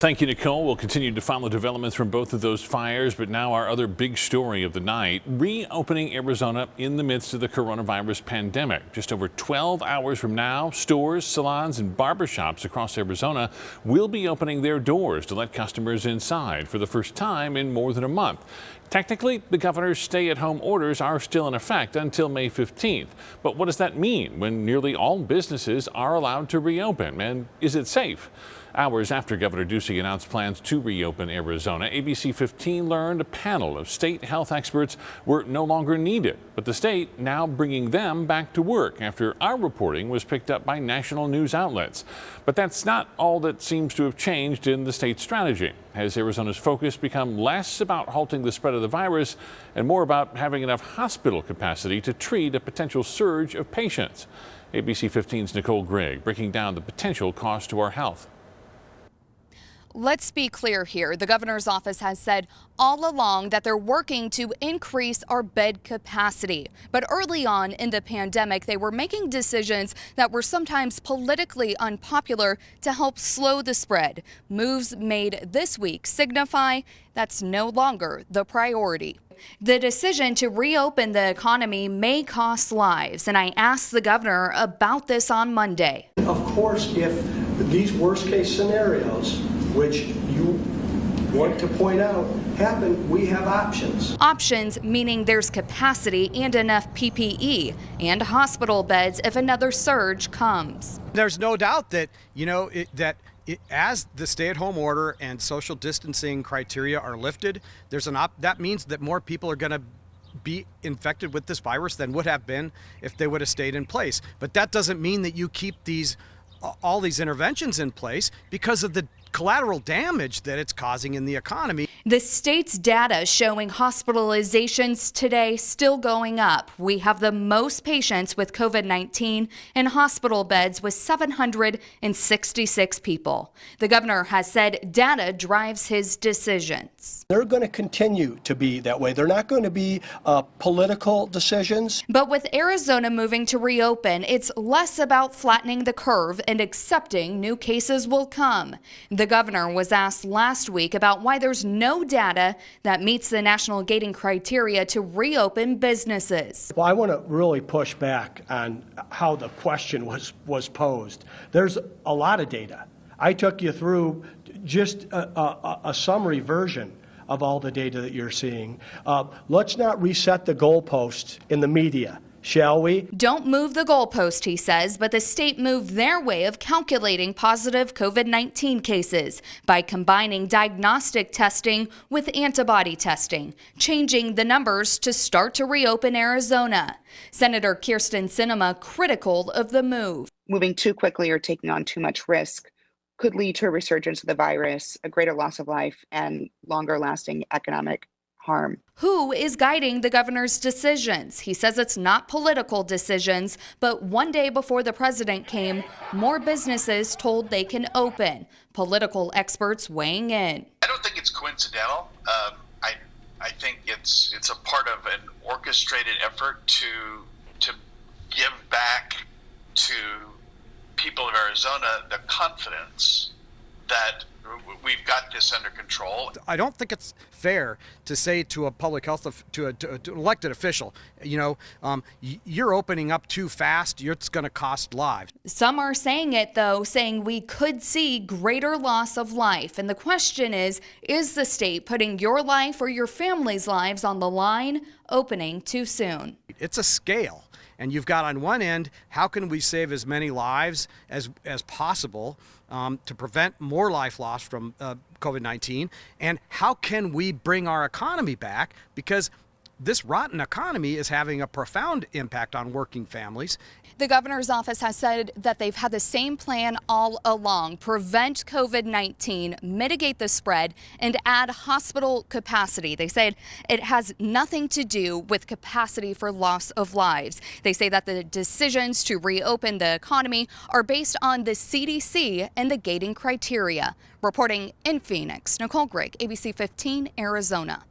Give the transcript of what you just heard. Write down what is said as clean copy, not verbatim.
Thank you, Nicole. We'll continue to follow developments from both of those fires, but now our other big story of the night, reopening Arizona in the midst of the coronavirus pandemic. Just over 12 hours from now, stores, salons, and barbershops across Arizona will be opening their doors to let customers inside for the first time in more than a month. Technically, the governor's stay-at-home orders are still in effect until May 15th. But what does that mean when nearly all businesses are allowed to reopen? And is it safe? Hours after Governor Ducey announced plans to reopen Arizona, ABC 15 learned a panel of state health experts were no longer needed, but the state now bringing them back to work after our reporting was picked up by national news outlets. But that's not all that seems to have changed in the state's strategy. Has Arizona's focus become less about halting the spread of the virus and more about having enough hospital capacity to treat a potential surge of patients? ABC 15's Nicole Grigg breaking down the potential cost to our health. Let's be clear here. The governor's office has said all along that they're working to increase our bed capacity. But early on in the pandemic, they were making decisions that were sometimes politically unpopular to help slow the spread. Moves made this week signify that's no longer the priority. The decision to reopen the economy may cost lives, and I asked the governor about this on Monday. Of course, if these worst-case scenarios, which you want to point out, happen, we have options. Options meaning there's capacity and enough PPE and hospital beds if another surge comes. There's no doubt that, as the stay-at-home order and social distancing criteria are lifted, that means that more people are going to be infected with this virus than would have been if they would have stayed in place. But that doesn't mean that you keep all these interventions in place because of the collateral damage that it's causing in the economy. The state's data showing hospitalizations today still going up. We have the most patients with COVID-19 in hospital beds with 766 people. The governor has said data drives his decisions. They're going to continue to be that way. They're not going to be political decisions. But with Arizona moving to reopen, it's less about flattening the curve and accepting new cases will come. The governor was asked last week about why there's no data that meets the national gating criteria to reopen businesses. Well, I want to really push back on how the question was posed. There's a lot of data. I took you through just a summary version of all the data that you're seeing. Let's not reset the goalposts in the media, shall we? Don't move the goalpost, he says, but the state moved their way of calculating positive COVID-19 cases by combining diagnostic testing with antibody testing, changing the numbers to start to reopen Arizona. Senator Kirsten Sinema critical of the move. Moving too quickly or taking on too much risk could lead to a resurgence of the virus, a greater loss of life, and longer-lasting economic harm. Who is guiding the governor's decisions? He says it's not political decisions, but one day before the president came, more businesses told they can open. Political experts weighing in. I don't think it's coincidental. I think it's a part of an orchestrated effort to give back to people of Arizona the confidence that we've got this under control. I don't think it's fair to say to a public health, to an elected official, you're opening up too fast, it's going to cost lives. Some are saying it, though, saying we could see greater loss of life. And the question is the state putting your life or your family's lives on the line, opening too soon? It's a scale. And you've got on one end, how can we save as many lives as possible to prevent more life loss from COVID-19? And how can we bring our economy back? Because this rotten economy is having a profound impact on working families. The governor's office has said that they've had the same plan all along: prevent COVID-19, mitigate the spread, and add hospital capacity. They said it has nothing to do with capacity for loss of lives. They say that the decisions to reopen the economy are based on the CDC and the gating criteria. Reporting in Phoenix, Nicole Grigg, ABC 15, Arizona.